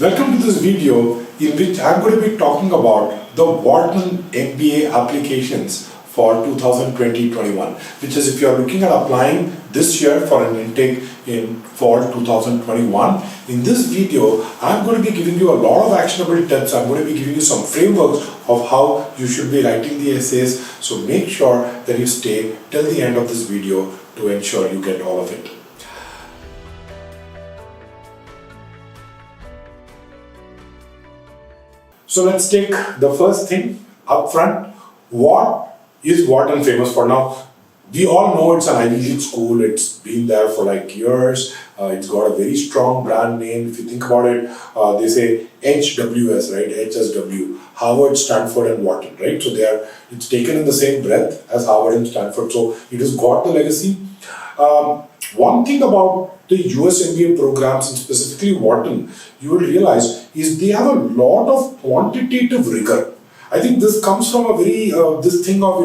Welcome to this video in which I'm going to be talking about the Wharton MBA applications for 2020-21, which is if you're looking at applying this year for an intake in fall 2021. In this video, I'm going to be giving you a lot of actionable tips. I'm going to be giving you some frameworks of how you should be writing the essays. So make sure that you stay till the end of this video to ensure you get all of it. So let's take the first thing up front. What is Wharton famous for? Now, we all know it's an Ivy League school. It's been there for like years. It's got a very strong brand name. If you think about it, they say HWS, right? HSW, Harvard, Stanford, and Wharton, right? So it's taken in the same breath as Harvard and Stanford. So it has got the legacy. One thing about the US MBA programs, and specifically Wharton, you will realize is they have a lot of quantitative rigor. I think this comes from a very, this thing of,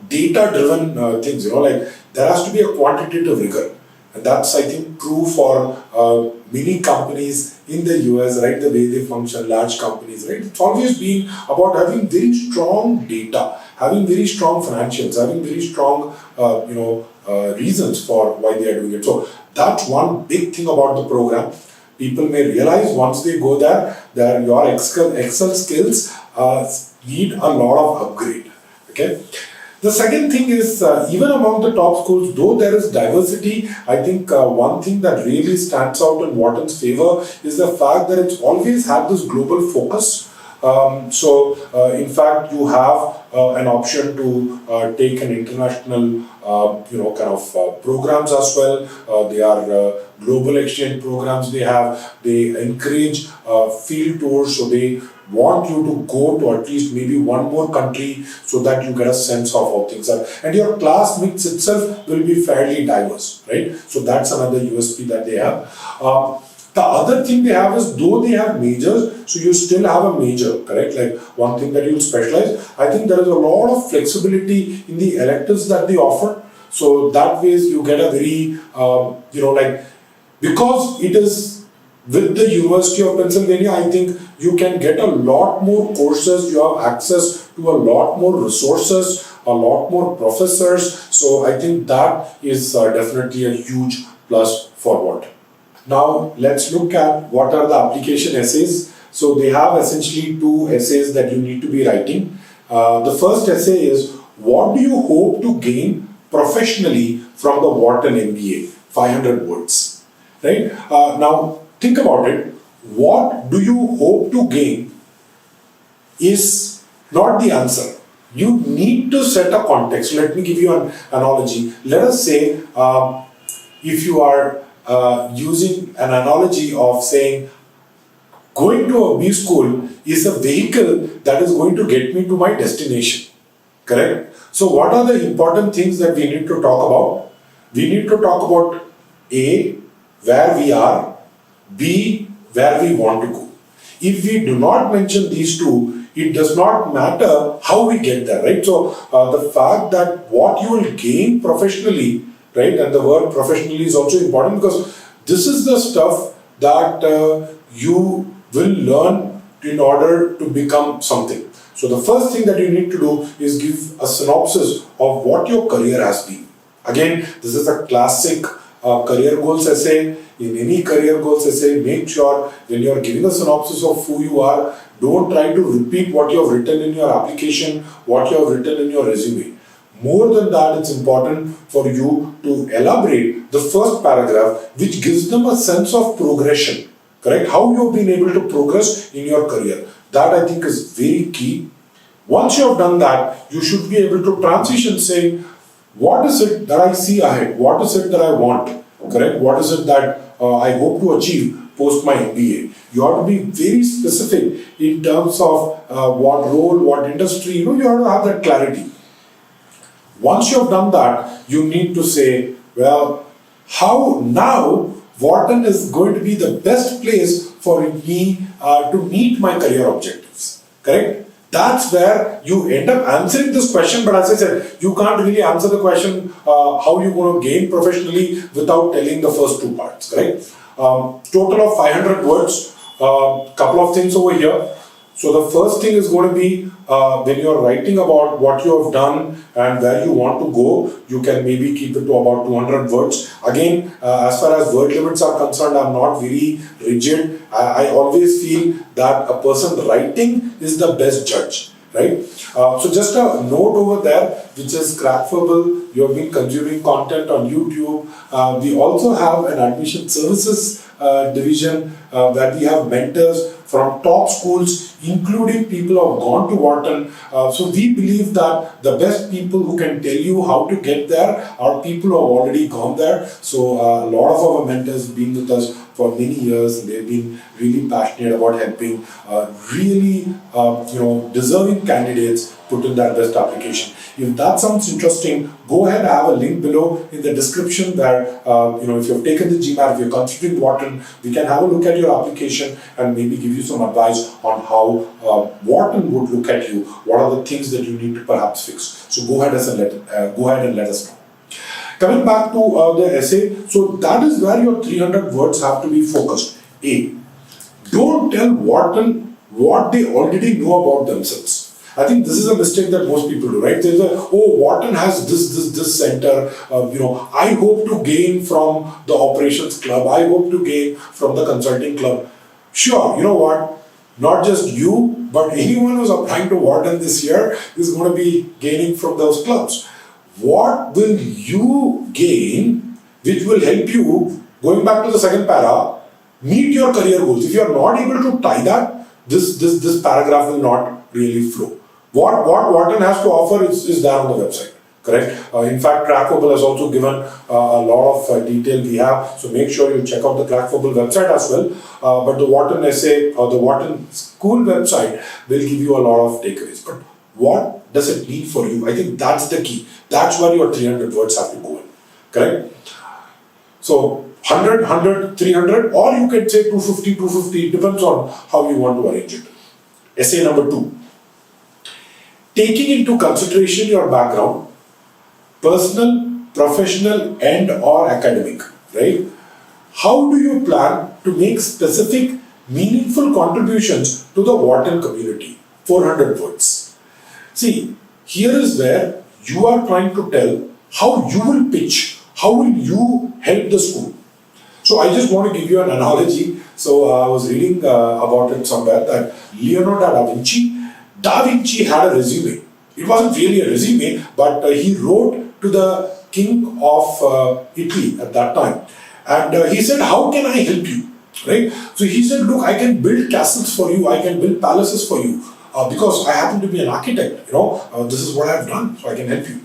data-driven things, like there has to be a quantitative rigor. And that's, I think, true for many companies in the US, right? The way they function, large companies, right? It's always been about having very strong data, having very strong financials, having very strong, reasons for why they are doing it. So that's one big thing about the program. People may realize once they go there, that your Excel skills need a lot of upgrade. Okay. The second thing is, even among the top schools, though there is diversity, I think one thing that really stands out in Wharton's favor is the fact that it's always had this global focus. In fact, you have an option to take an international, programs as well. They are global exchange programs. They encourage field tours, so they want you to go to at least maybe one more country so that you get a sense of how things are. And your class mix itself will be fairly diverse, right? So that's another USP that they have. The other thing they have is, though they have majors, so you still have a major, correct? Like one thing that you'll specialize. I think there is a lot of flexibility in the electives that they offer. So that way you get a very, because it is with the University of Pennsylvania, I think you can get a lot more courses. You have access to a lot more resources, a lot more professors. So I think that is definitely a huge plus for Wharton. Now let's look at what are the application essays. So they have essentially two essays that you need to be writing. The first essay is, what do you hope to gain professionally from the Wharton MBA? 500 words, right? Now think about it. What do you hope to gain is not the answer. You need to set a context. Let me give you an analogy. Let us say if you are using an analogy of saying going to a B school is a vehicle that is going to get me to my destination, correct? So what are the important things that we need to talk about? We need to talk about A, where we are, B, where we want to go. If we do not mention these two, it does not matter how we get there, right? So the fact that what you will gain professionally, right, and the word professionally is also important because this is the stuff that you will learn in order to become something. So the first thing that you need to do is give a synopsis of what your career has been. Again, this is a classic career goals essay. In any career goals essay, make sure when you are giving a synopsis of who you are, don't try to repeat what you have written in your application, what you have written in your resume. More than that, it's important for you to elaborate the first paragraph, which gives them a sense of progression, correct? How you've been able to progress in your career. That I think is very key. Once you have done that, you should be able to transition saying, what is it that I see ahead? What is it that I want? Correct? What is it that I hope to achieve post my MBA? You have to be very specific in terms of what role, what industry, you have to have that clarity. Once you have done that, you need to say, well, how now Wharton is going to be the best place for me to meet my career objectives. Correct? That's where you end up answering this question. But as I said, you can't really answer the question how you're going to gain professionally without telling the first two parts. Correct? Total of 500 words. Couple of things over here. So the first thing is going to be when you're writing about what you have done and where you want to go, you can maybe keep it to about 200 words. Again, as far as word limits are concerned, I'm not very rigid. I always feel that a person writing is the best judge, right? So just a note over there, which is Crackfable. You have been consuming content on YouTube. We also have an admission services division where we have mentors from top schools, including people who have gone to Wharton. So we believe that the best people who can tell you how to get there are people who have already gone there. So a lot of our mentors have been with us for many years, and they've been really passionate about helping really deserving candidates put in their best application. If that sounds interesting, go ahead. I have a link below in the description where if you've taken the GMAT, if you're considering Wharton, we can have a look at your application and maybe give you some advice on how Wharton would look at you. What are the things that you need to perhaps fix? So go ahead and let us know. Coming back to the essay, so that is where your 300 words have to be focused. A, don't tell Wharton what they already know about themselves. I think this is a mistake that most people do, right? There's Wharton has this center. I hope to gain from the operations club. I hope to gain from the consulting club. Sure, you know what? Not just you, but anyone who's applying to Wharton this year is going to be gaining from those clubs. What will you gain which will help you, going back to the second para, meet your career goals? If you are not able to tie that, this paragraph will not really flow. What Wharton has to offer is there on the website, correct? In fact, Crackfable has also given a lot of detail we have, so make sure you check out the Crackfable website as well. But the Wharton essay or the Wharton school website will give you a lot of takeaways. But what does it mean for you? I think that's the key. That's where your 300 words have to go in, correct? So 100, 300, or you can say 250, it depends on how you want to arrange it. Essay number 2. Taking into consideration your background, personal, professional, and or academic, right? How do you plan to make specific, meaningful contributions to the Wharton community? 400 words. See, here is where you are trying to tell how you will pitch, how will you help the school. So I just want to give you an analogy. So I was reading about it somewhere that Leonardo da Vinci had a resume. It wasn't really a resume, but he wrote to the king of Italy at that time. And he said, how can I help you? Right? So he said, look, I can build castles for you. I can build palaces for you. Because I happen to be an architect. This is what I've done. So I can help you.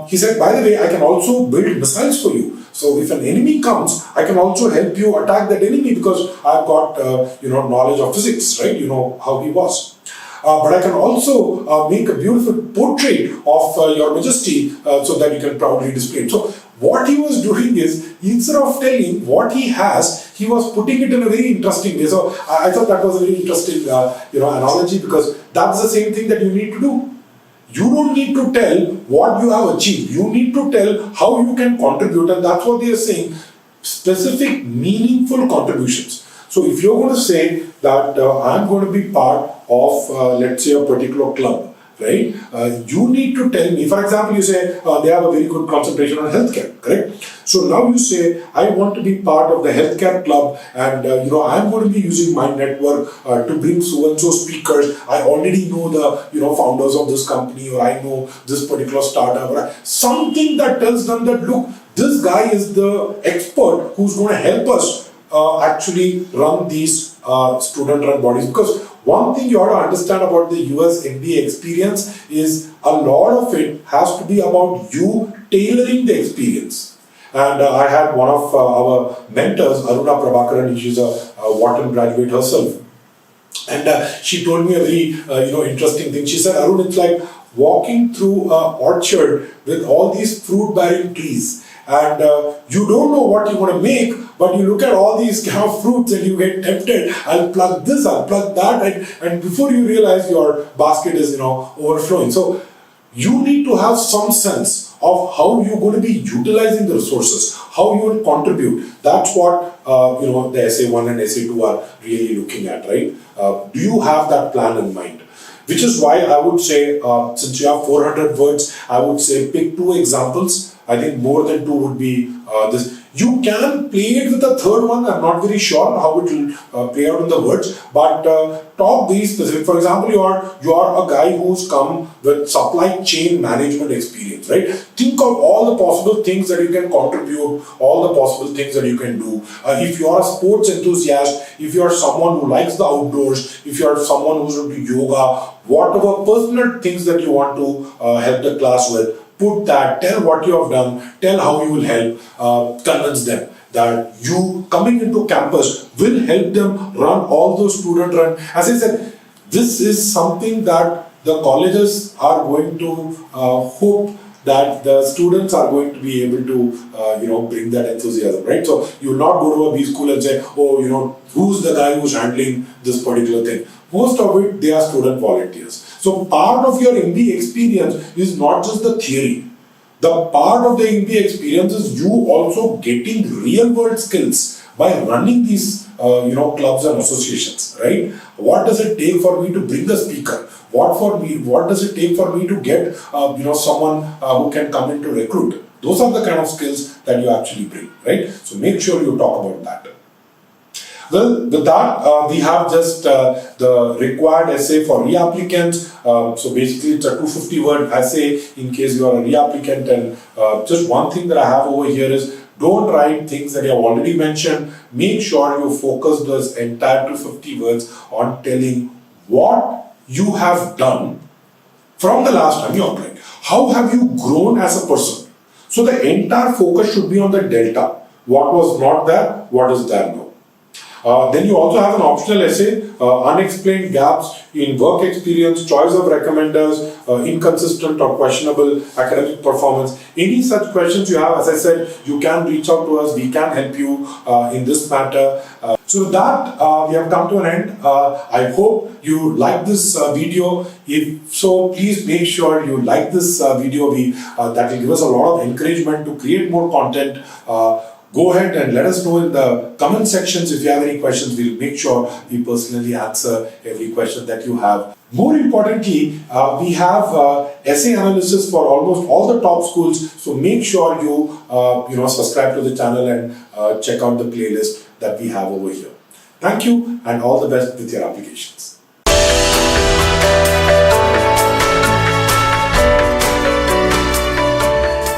He said, by the way, I can also build missiles for you. So if an enemy comes, I can also help you attack that enemy because I've got knowledge of physics, right? You know how he was. But I can also make a beautiful portrait of your majesty so that you can proudly display it. So what he was doing is, instead of telling what he has, he was putting it in a very interesting way. So I thought that was a very interesting analogy, because that's the same thing that you need to do. You don't need to tell what you have achieved. You need to tell how you can contribute, and that's what they are saying. Specific, meaningful contributions. So if you're going to say that I'm going to be part of, let's say, a particular club, right? You need to tell me, for example, you say they have a very good concentration on healthcare, correct? So now you say, I want to be part of the healthcare club, and I'm going to be using my network to bring so-and-so speakers. I already know the founders of this company, or I know this particular startup, or something that tells them that, look, this guy is the expert who's going to help us actually run these student-run bodies. Because one thing you ought to understand about the US MBA experience is a lot of it has to be about you tailoring the experience. And I had one of our mentors, Aruna Prabhakaran. She's a Wharton graduate herself. And she told me a very interesting thing. She said, Arun, it's like walking through an orchard with all these fruit-bearing trees. And you don't know what you want to make, but you look at all these kind of fruits and you get tempted. I'll plug this, I'll plug that, and before you realize your basket is overflowing. So you need to have some sense of how you're going to be utilizing the resources, how you will contribute. That's what the essay 1 and essay 2 are really looking at, right? Do you have that plan in mind? Which is why I would say, since you have 400 words, I would say pick 2 examples. I think more than 2 would be this. You can play it with a third one. I'm not very sure how it will play out in the words, but talk these specific. For example, you are a guy who's come with supply chain management experience, right? Think of all the possible things that you can contribute, all the possible things that you can do. If you are a sports enthusiast, if you are someone who likes the outdoors, if you are someone who's into yoga, whatever personal things that you want to help the class with, put that, tell what you have done, tell how you will help, convince them that you coming into campus will help them run all those student run. As I said, this is something that the colleges are going to hope that the students are going to be able to, bring that enthusiasm, right? So you will not go to a B school and say, oh, who's the guy who's handling this particular thing? Most of it, they are student volunteers. So part of your MBA experience is not just the theory. The part of the MBA experience is you also getting real world skills by running these, clubs and associations, right? What does it take for me to bring a speaker? What does it take for me to get, someone who can come in to recruit? Those are the kind of skills that you actually bring, right? So make sure you talk about that. Well, with that, we have just the required essay for reapplicants. So basically, it's a 250-word essay in case you are a reapplicant. And just one thing that I have over here is don't write things that you have already mentioned. Make sure you focus those entire 250 words on telling what you have done from the last time you applied. How have you grown as a person? So the entire focus should be on the delta. What was not there, what is there now. Then you also have an optional essay, unexplained gaps in work experience, choice of recommenders, inconsistent or questionable academic performance. Any such questions you have, as I said, you can reach out to us. We can help you in this matter. So with that, we have come to an end. I hope you like this video. If so, please make sure you like this video. That will give us a lot of encouragement to create more content. Go ahead and let us know in the comment sections if you have any questions. We'll make sure we personally answer every question that you have. More importantly, we have essay analysis for almost all the top schools. So make sure you subscribe to the channel and check out the playlist that we have over here. Thank you and all the best with your applications.